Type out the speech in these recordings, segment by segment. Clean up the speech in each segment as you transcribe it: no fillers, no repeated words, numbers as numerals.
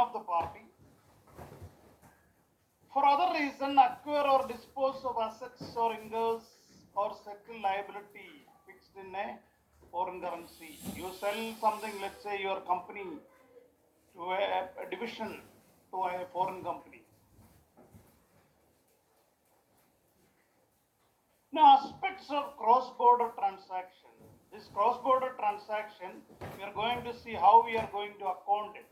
of the party. For other reason, acquire or dispose of assets or incurs or settle liability fixed in a foreign currency. You sell something, let's say your company to a division to a foreign company. Now, aspects of cross-border transaction. This cross-border transaction, we are going to see how we are going to account it.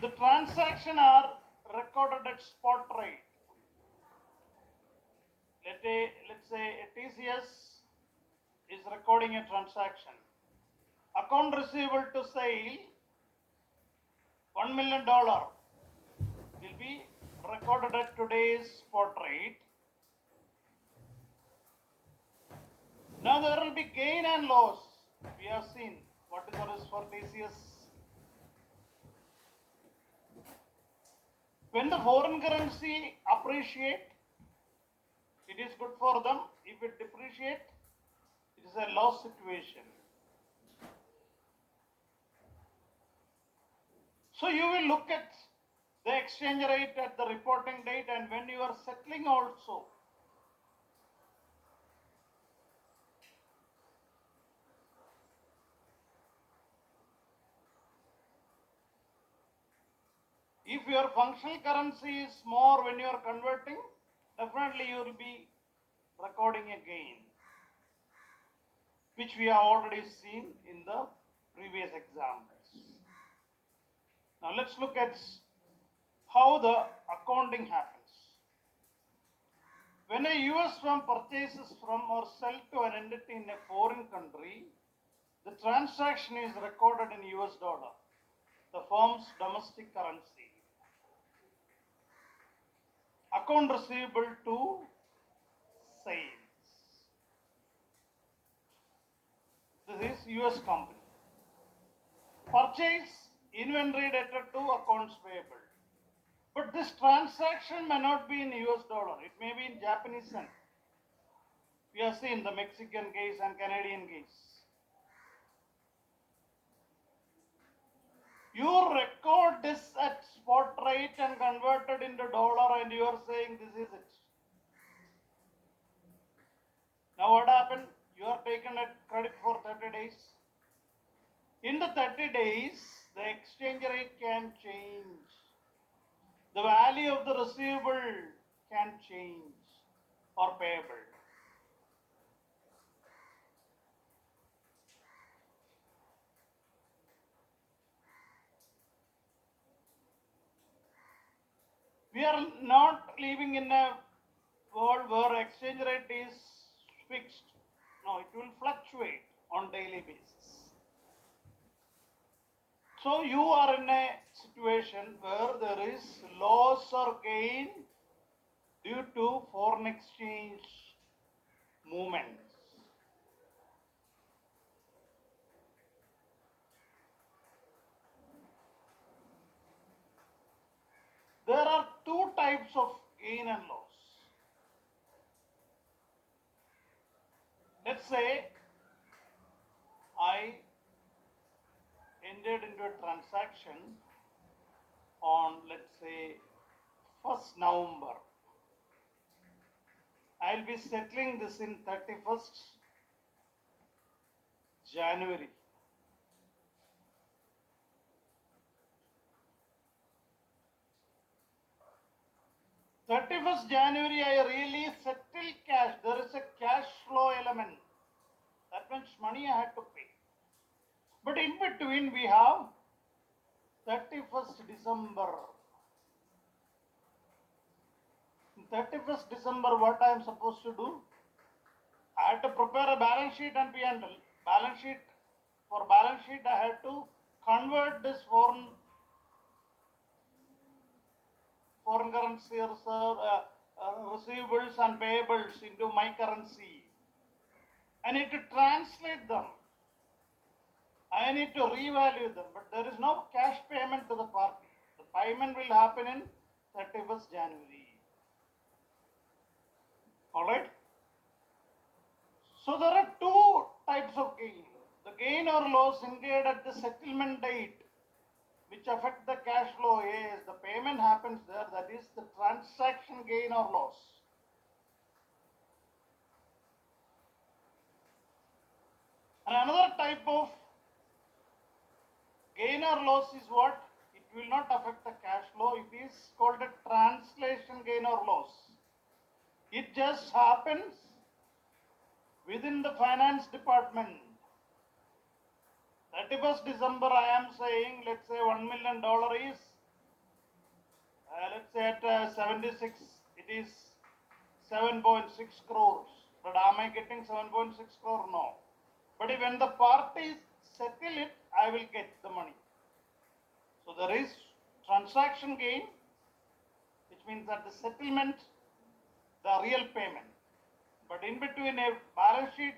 The transaction are recorded at spot rate. Let's say a TCS is recording a transaction. Account receivable to sale $1 million will be recorded at today's spot rate. Now there will be gain and loss. We have seen what is the risk for TCS. When the foreign currency appreciate, it is good for them. If it depreciate, it is a loss situation. So you will look at the exchange rate at the reporting date and when you are settling also. If your functional currency is more when you are converting, definitely you will be recording a gain, which we have already seen in the previous examples. Now let's look at how the accounting happens. When a US firm purchases from or sells to an entity in a foreign country, the transaction is recorded in US dollar, the firm's domestic currency. Account receivable to sales. This is US company. Purchase inventory debtor to accounts payable. But this transaction may not be in US dollar. It may be in Japanese yen. We have seen the Mexican case and Canadian case. You record this at spot rate and converted into dollar and you are saying this is it. Now what happened? You are taken at credit for 30 days. In the 30 days, the exchange rate can change. The value of the receivable can change or payable. We are not living in a world where exchange rate is fixed. No, it will fluctuate on daily basis. So you are in a situation where there is loss or gain due to foreign exchange movements. There are two types of gain and loss. Let's say I entered into a transaction on, let's say, 1st November. I'll be settling this in 31st January. January, I really settle cash. There is a cash flow element. That means money I had to pay. But in between, we have 31st December. 31st December, what I am supposed to do? I had to prepare a balance sheet and P&L. Balance sheet, for balance sheet, I had to convert this foreign currency reserve, receivables and payables into my currency. I need to translate them. I need to revalue them, but there is no cash payment to the party. The payment will happen in 31st January. Alright? So there are two types of gain. The gain gain or loss incurred at the settlement date which affect the cash flow is the payment happens there, that is the transaction gain or loss. And another type of gain or loss is what? It will not affect the cash flow. It is called a translation gain or loss. It just happens within the finance department. 31st December, I am saying, let's say $1 million is, let's say at 76, it is 7.6 crores. But am I getting 7.6 crore? No. But when the parties settle it, I will get the money. So there is transaction gain, which means that the settlement, the real payment. But in between a balance sheet,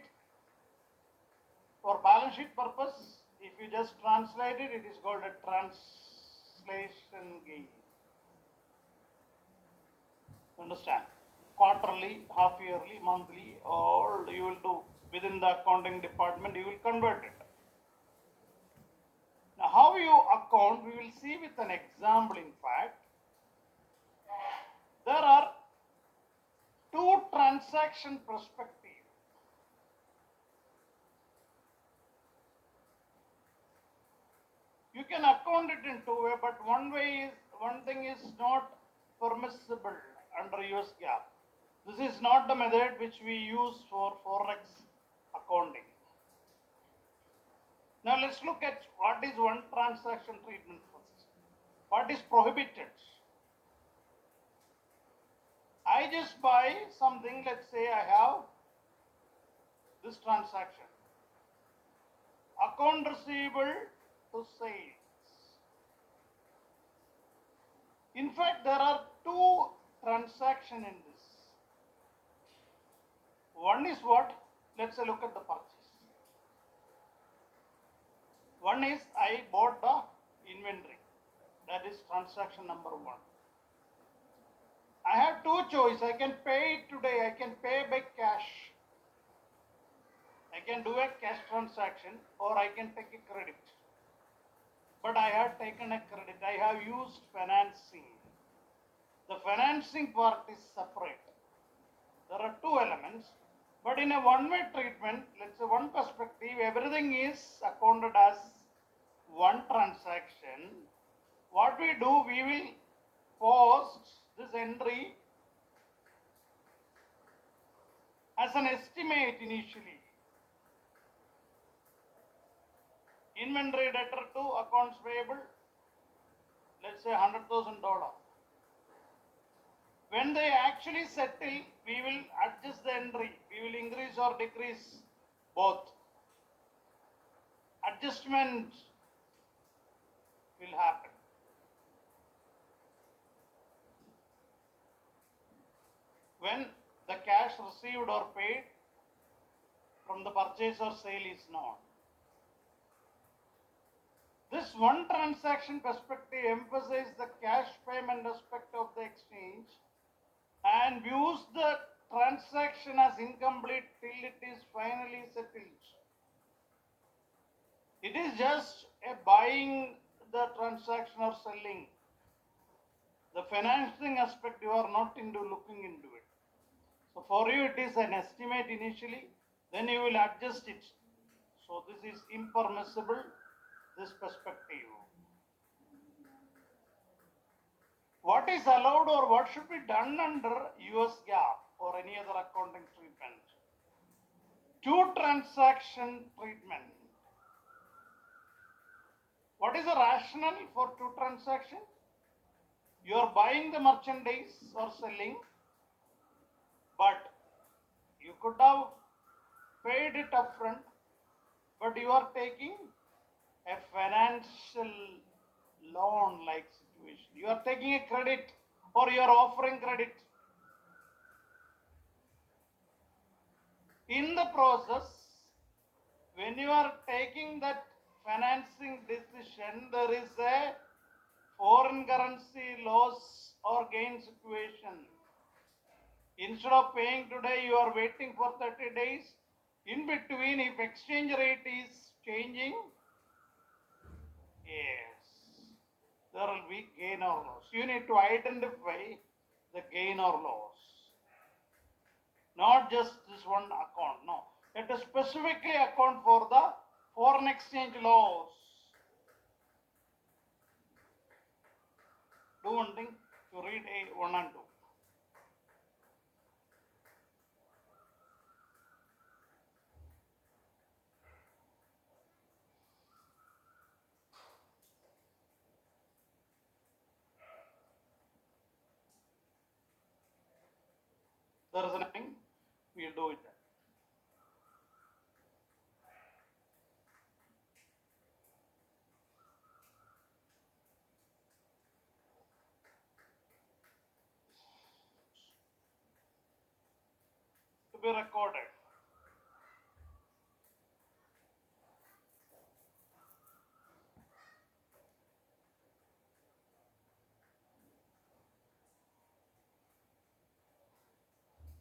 for balance sheet purpose, if you just translate it, it is called a translation gain. Understand? Quarterly, half yearly, monthly, or you will do within the accounting department, you will convert it. Now, how you account, we will see with an example. In fact, there are two transaction perspectives. You can account it in two ways, but one thing is not permissible under US GAAP. This is not the method which we use for forex accounting. Now let's look at what is one transaction treatment first. What is prohibited? I just buy something, let's say I have this transaction. Account receivable to sales. In fact, there are two transactions in this. One is what? Let's look at the purchase. One is I bought the inventory. That is transaction number one. I have two choices. I can pay it today. I can pay by cash. I can do a cash transaction or I can take a credit. But I have taken a credit. I have used financing. The financing part is separate. There are two elements. But in a one-way treatment, let's say one perspective, everything is accounted as one transaction. What we do, we will post this entry as an estimate initially. Inventory debtor to accounts payable, let's say $100,000. When they actually settle, we will adjust the entry. We will increase or decrease both. Adjustment will happen. When the cash received or paid from the purchase or sale is known. This one transaction perspective emphasizes the cash payment aspect of the exchange and views the transaction as incomplete till it is finally settled. It is just a buying the transaction or selling. The financing aspect you are not into looking into it. So for you it is an estimate initially, then you will adjust it. So this is impermissible, this perspective. What is allowed or what should be done under US GAAP or any other accounting treatment? Two transaction treatment. What is the rationale for two transactions? You are buying the merchandise or selling, but you could have paid it upfront, but you are taking a financial loan like situation. You are taking a credit or you are offering credit. In the process, when you are taking that financing decision, there is a foreign currency loss or gain situation. Instead of paying today, you are waiting for 30 days. In between, if exchange rate is changing, yes, there will be gain or loss. You need to identify the gain or loss. Not just this one account, no. Let us specifically account for the foreign exchange loss. Do one thing, to read A1 and 2. There is nothing, we'll do it. To be recorded.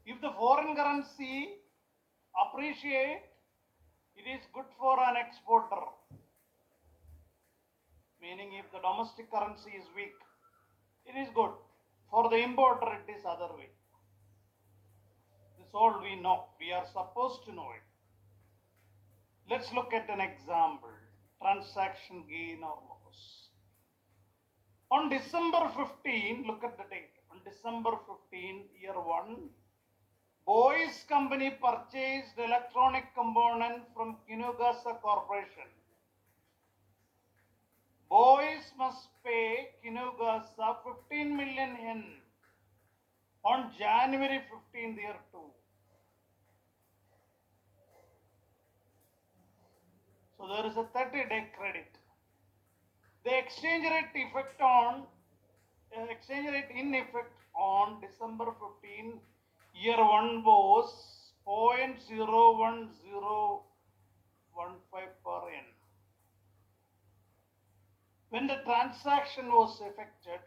If the foreign currency appreciate, it is good for an exporter. Meaning if the domestic currency is weak, it is good. For the importer, it is other way. This all we know. We are supposed to know it. Let's look at an example. Transaction gain or loss. On December 15, look at the date. On December 15, year 1, Boyce Company purchased electronic component from Kinugasa Corporation. Boyce must pay Kinugasa 15 million yen on January 15, year 2. So there is a 30-day credit. The exchange rate in effect on December 15, year 1 was 0.01015 per yen. When the transaction was effected,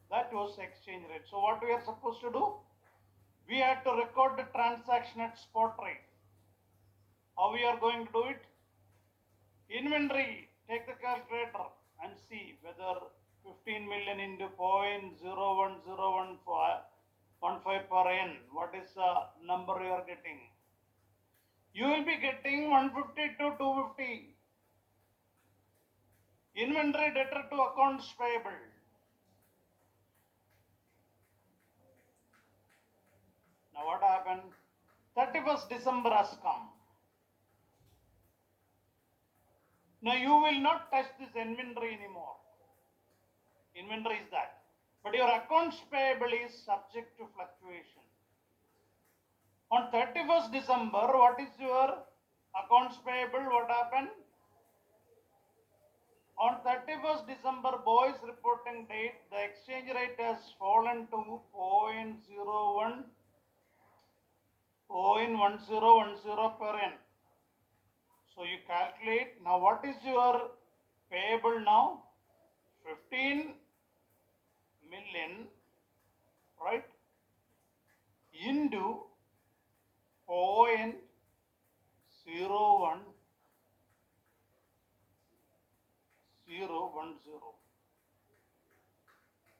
that was exchange rate. So what we are supposed to do? We have to record the transaction at spot rate. How we are going to do it? Inventory, take the calculator and see whether 15 million into 0.01015 per yen, what is the number you are getting? You will be getting 150 to 250. Inventory debtor to accounts payable. Now what happened? 31st December has come. Now you will not touch this inventory anymore. Inventory is that. But your accounts payable is subject to fluctuation. On 31st December, what is your accounts payable? What happened? On 31st December, Boyce reporting date, the exchange rate has fallen to 0.1010 per yen. So you calculate. Now what is your payable now? 15 million, right? Into 0.01010.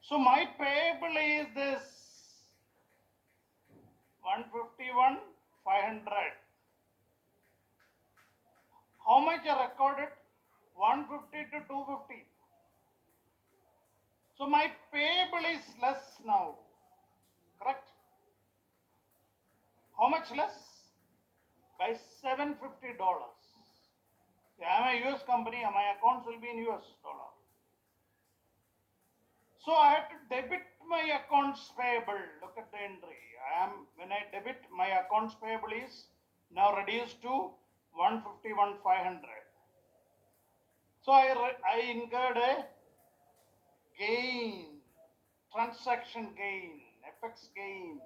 So my payable is this 151,500. How much I recorded? 150 to 250. So my payable is less now. Correct? How much less? By $750. I am a US company, my accounts will be in US dollar. So I have to debit my accounts payable. Look at the entry. When I debit, my accounts payable is now reduced to 151,500. So I incurred a gain, transaction gain, FX gain.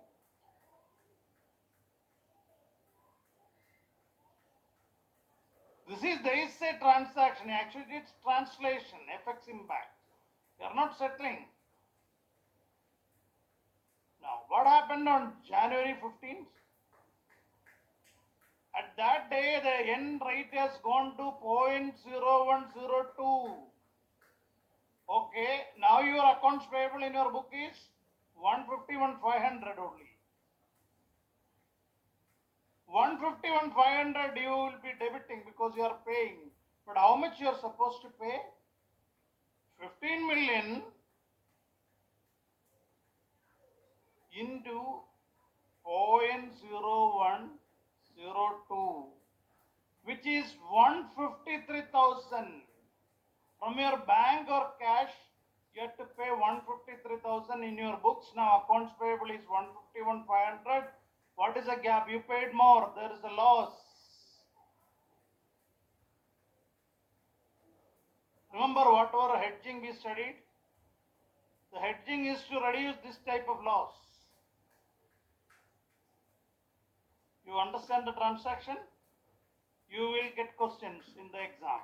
This is a transaction. Actually, it's translation, FX impact. They are not settling. Now, what happened on January 15th? At that day, the yen rate has gone to 0.0102. Okay, now your accounts payable in your book is 151,500 only. 151,500 you will be debiting because you are paying. But how much you are supposed to pay? 15 million into 0.0102, which is 153,000. From your bank or cash, you have to pay 153,000 in your books. Now accounts payable is 151,500. What is the gap? You paid more. There is a loss. Remember whatever hedging we studied? The hedging is to reduce this type of loss. You understand the transaction? You will get questions in the exam.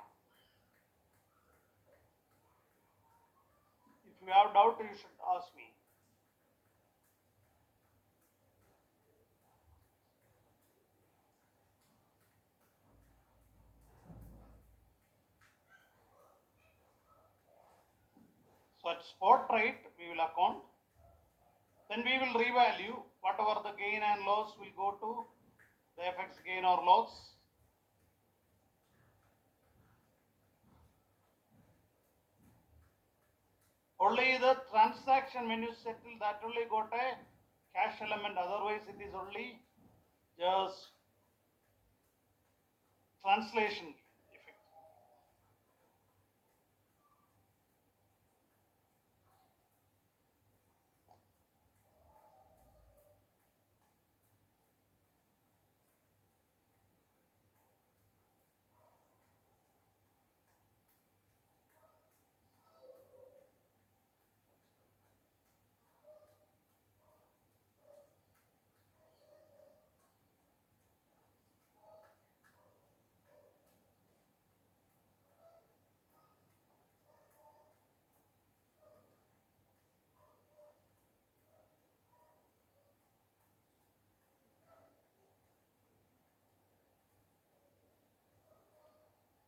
If you have doubt, you should ask me. So at spot rate, we will account. Then we will revalue whatever the gain and loss will go to the FX gain or loss. Only the transaction when you settle that only got a cash element, otherwise it is only just translation effect.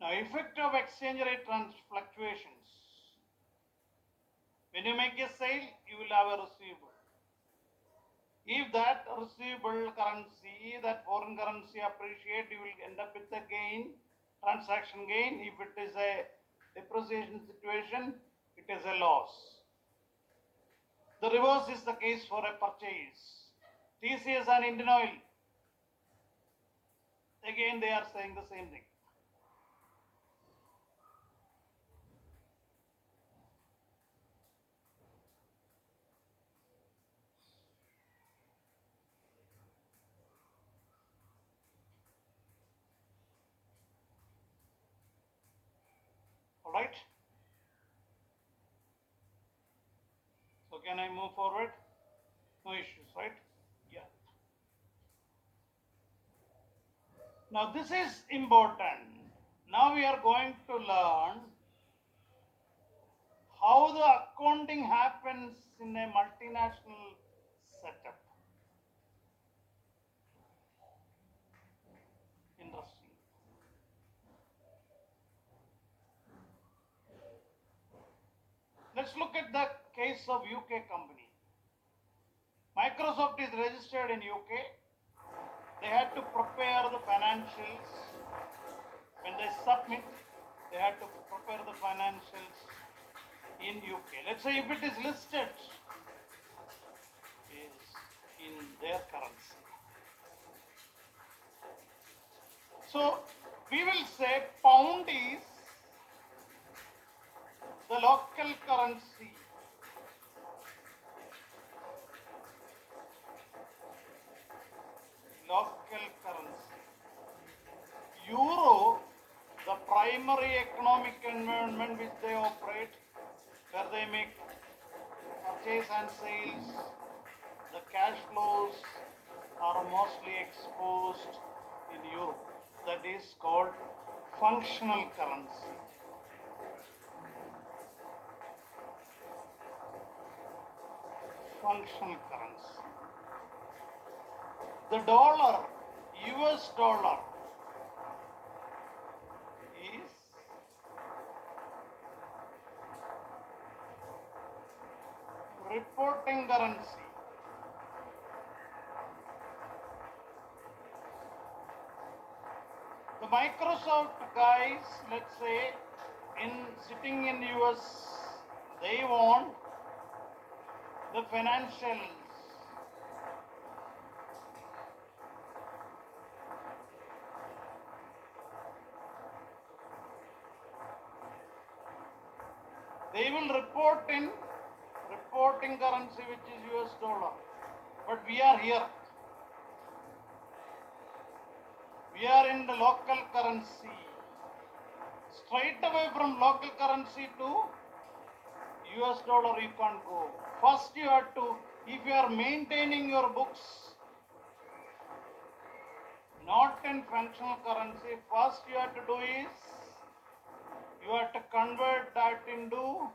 Now effect of exchange rate fluctuations. When you make a sale, you will have a receivable. If that receivable currency, that foreign currency appreciate, you will end up with a gain, transaction gain. If it is a depreciation situation, it is a loss. The reverse is the case for a purchase. TCS and Indian Oil, again they are saying the same thing. All right. So can I move forward? No issues, right? Yeah. Now this is important. Now we are going to learn how the accounting happens in a multinational setup. Interesting. Let's look at the case of UK company. Microsoft is registered in UK. They had to prepare the financials. When they submit, they had to prepare the financials in UK. Let's say if it is listed is in their currency. So we will say pound is the local currency. Local currency. Euro, the primary economic environment which they operate, where they make purchase and sales, the cash flows are mostly exposed in Europe. That is called functional currency. Functional currency. The dollar, US dollar, reporting currency. The Microsoft guys, let's say, sitting in US, they want the financials. They will report in reporting currency, which is US dollar. But we are here. We are in the local currency. Straight away from local currency to US dollar you can't go. First you have to, if you are maintaining your books not in functional currency, first you have to do is, you have to convert that into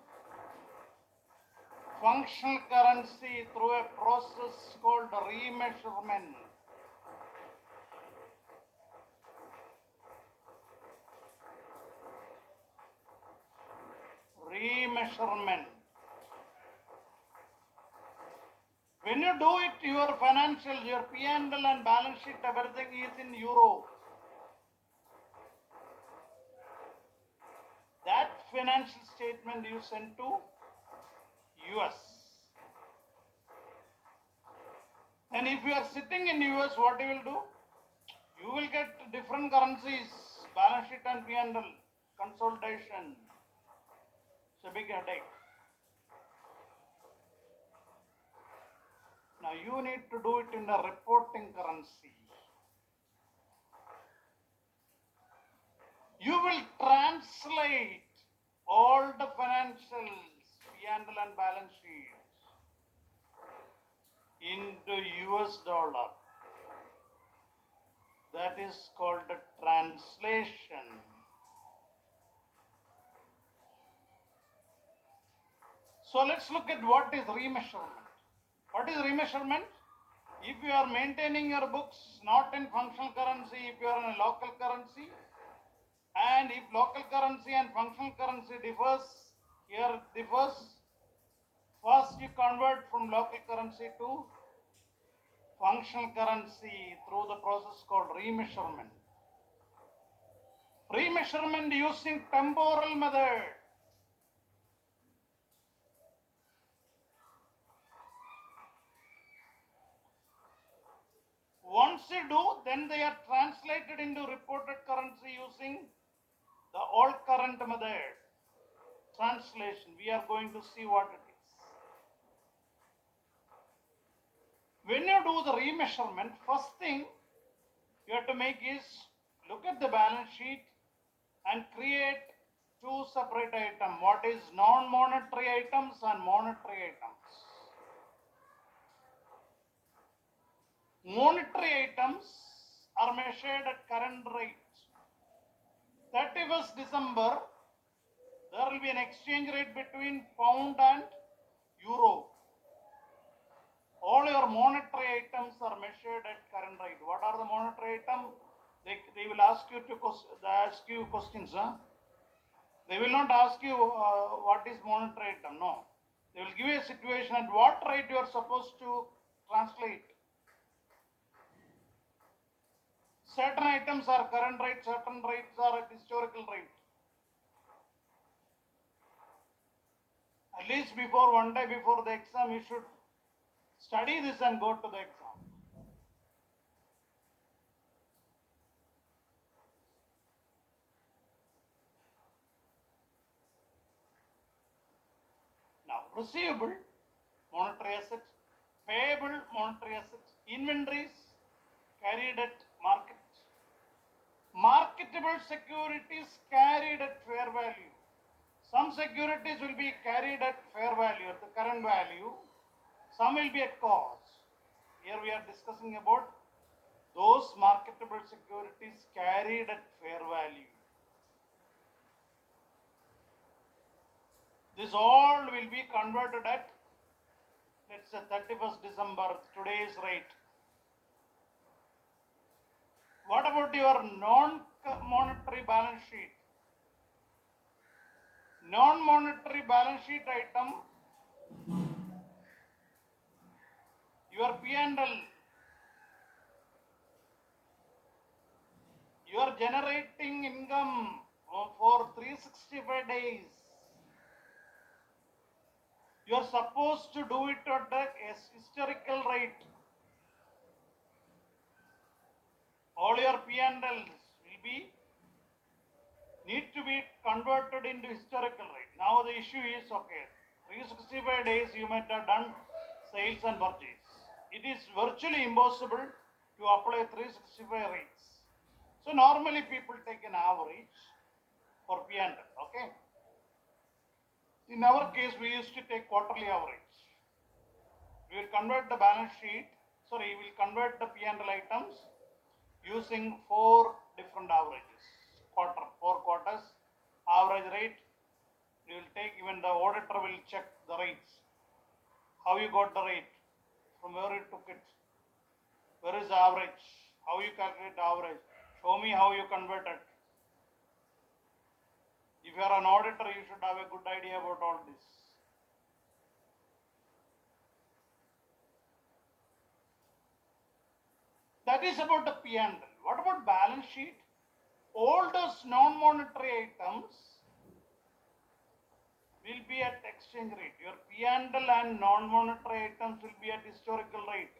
functional currency through a process called remeasurement. Remeasurement. When you do it, your financials, your P&L and balance sheet, everything is in euro. That financial statement you send to US. And if you are sitting in US, what you will do? You will get different currencies, balance sheet and P&L, consolidation. It's a big headache. Now you need to do it in the reporting currency. You will translate all the financials, P&L and balance sheets into US dollar. That is called a translation. So let's look at what is remeasurement. What is remeasurement? If you are maintaining your books not in functional currency, if you are in a local currency, and if local currency and functional currency differs, first you convert from local currency to functional currency through the process called remeasurement. Remeasurement using temporal method. Once you do, then they are translated into reported currency using the old current method. Translation. We are going to see what it is. When you do the remeasurement, first thing you have to make is look at the balance sheet and create two separate items. What is non-monetary items and monetary items. Monetary items are measured at current rate. 31st December, there will be an exchange rate between pound and euro. All your monetary items are measured at current rate. What are the monetary items? They will ask you questions. Huh? They will not ask you what is monetary item. No. They will give you a situation at what rate you are supposed to translate. Certain items are current rate, certain rates are at historical rate. At least before one day before the exam, you should study this and go to the exam. Now, receivable, monetary assets, payable, monetary assets, inventories carried at market, marketable securities carried at fair value. Some securities will be carried at fair value, at the current value. Some will be at cost. Here we are discussing about those marketable securities carried at fair value. This all will be converted at, let's say, 31st December, today's rate. What about your non-monetary balance sheet? Non-monetary balance sheet item your P&L, you are generating income for 365 days. You are supposed to do it at the historical rate. All your P&Ls will be need to be converted into historical rate. Now the issue is, okay, 365 days you might have done sales and purchase. It is virtually impossible to apply 365 rates. So normally people take an average for P&L, okay? In our case, we used to take quarterly average. We will convert the balance sheet, we will convert the P&L items using 4 different averages. 4 quarters, average rate. We will take, even the auditor will check the rates. How you got the rate, from where you took it, where is the average, how you calculate the average, show me how you convert it. If you are an auditor, you should have a good idea about all this. That is about the P&L. What about balance sheet? All those non-monetary items will be at exchange rate. Your P&L and non-monetary items will be at historical rate.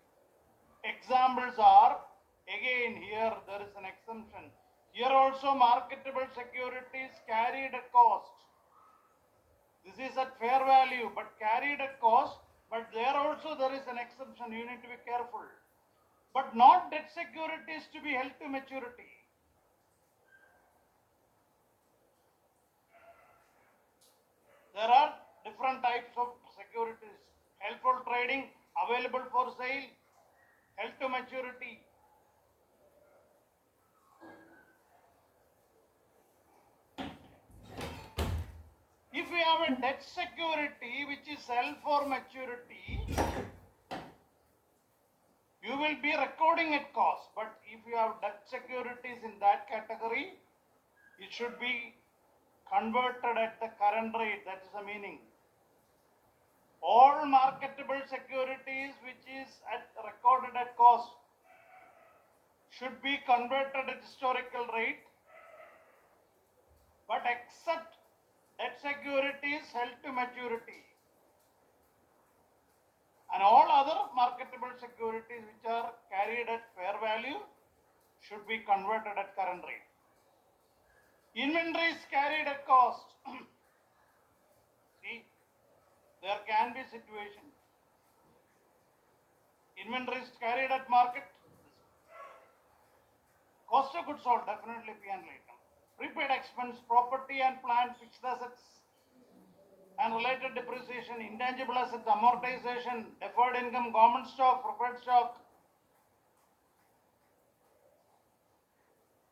Examples are, again here there is an exemption. Here also marketable securities carried at cost. This is at fair value but carried at cost, but there also there is an exception, you need to be careful. But not debt securities to be held to maturity. There are different types of securities. Held for trading, available for sale, held to maturity. If we have a debt security which is held for maturity, you will be recording at cost. But if you have debt securities in that category, it should be converted at the current rate. That is the meaning. All marketable securities which is recorded at cost should be converted at historical rate, but except debt securities held to maturity and all other marketable securities which are carried at fair value should be converted at current rate. Inventories carried at cost. See, there can be situation. Inventories carried at market. Cost of goods sold, definitely P&L item. Prepaid expense, property and plant, fixed assets and related depreciation, intangible assets, amortization, deferred income, government stock, preferred stock.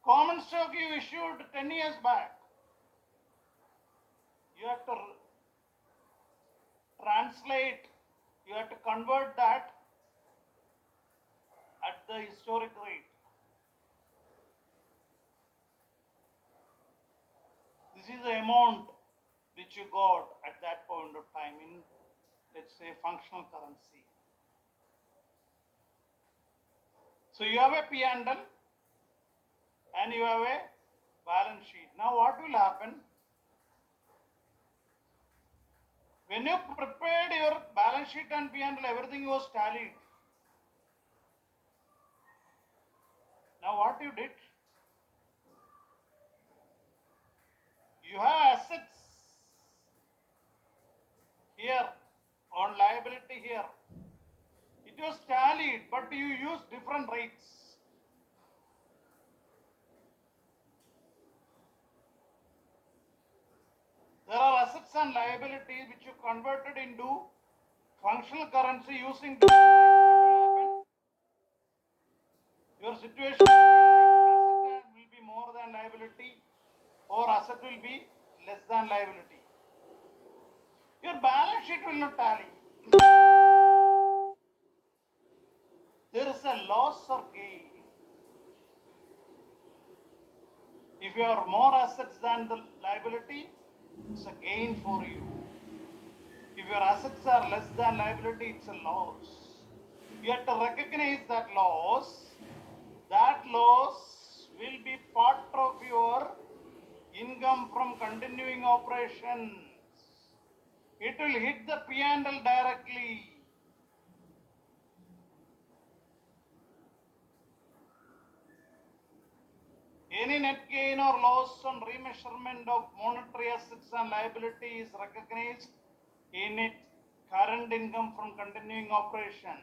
Common stock you issued 10 years back. You have to translate, you have to convert that at the historic rate. This is the amount which you got at that point of time in, let's say, functional currency. So you have a P&L and you have a balance sheet. Now what will happen? When you prepared your balance sheet and P&L, everything was tallied. Now what you did? You have assets here, on liability here. It was tallied, but you use different rates. There are assets and liabilities which you converted into functional currency using different rates. What will happen? Your situation will be like asset will be more than liability, or asset will be less than liability. Your balance sheet will not tally. There is a loss or gain. If you have more assets than the liability, it's a gain for you. If your assets are less than liability, it's a loss. You have to recognize that loss will be part of your income from continuing operations. It will hit the P&L directly. Any net gain or loss on remeasurement of monetary assets and liability is recognized in its current income from continuing operation.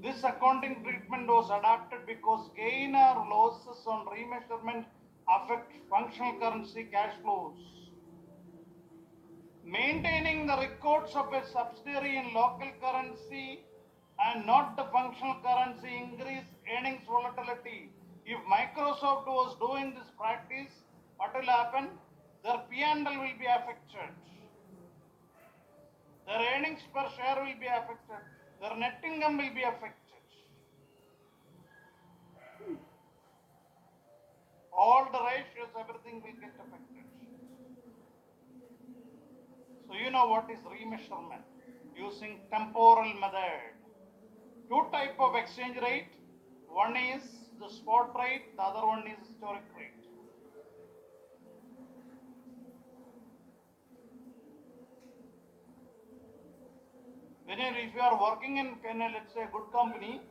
This accounting treatment was adopted because gain or losses on remeasurement affect functional currency cash flows. Maintaining the records of a subsidiary in local currency and not the functional currency increase earnings volatility. If Microsoft was doing this practice, what will happen? Their P&L will be affected. Their earnings per share will be affected. Their net income will be affected. All the ratios, everything will get affected. So you know what is remeasurement using temporal method. Two type of exchange rate. One is the spot rate, the other one is historic rate. If you are working in let's say a good company,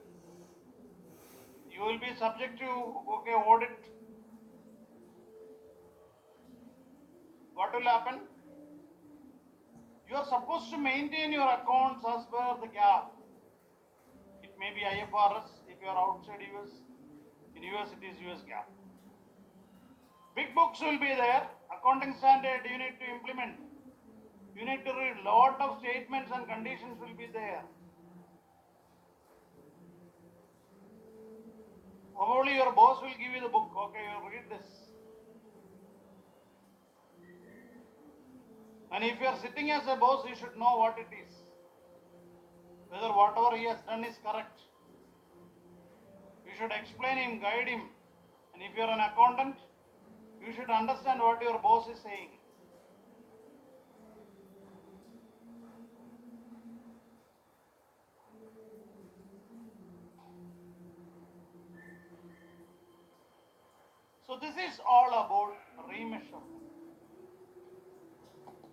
you will be subject to audit. What will happen? You are supposed to maintain your accounts as per the GAAP. It may be IFRS if you are outside US. In US it is US GAAP. Big books will be there. Accounting standard you need to implement. You need to read lot of statements and conditions will be there. Probably your boss will give you the book. Okay, you read this. And if you are sitting as a boss, you should know what it is. Whether whatever he has done is correct. You should explain him, guide him. And if you are an accountant, you should understand what your boss is saying. So this is all about remeasurement.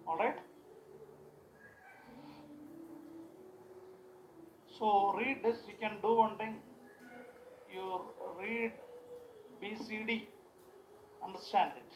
Alright? So read this, you can do one thing. You read BCD, understand it.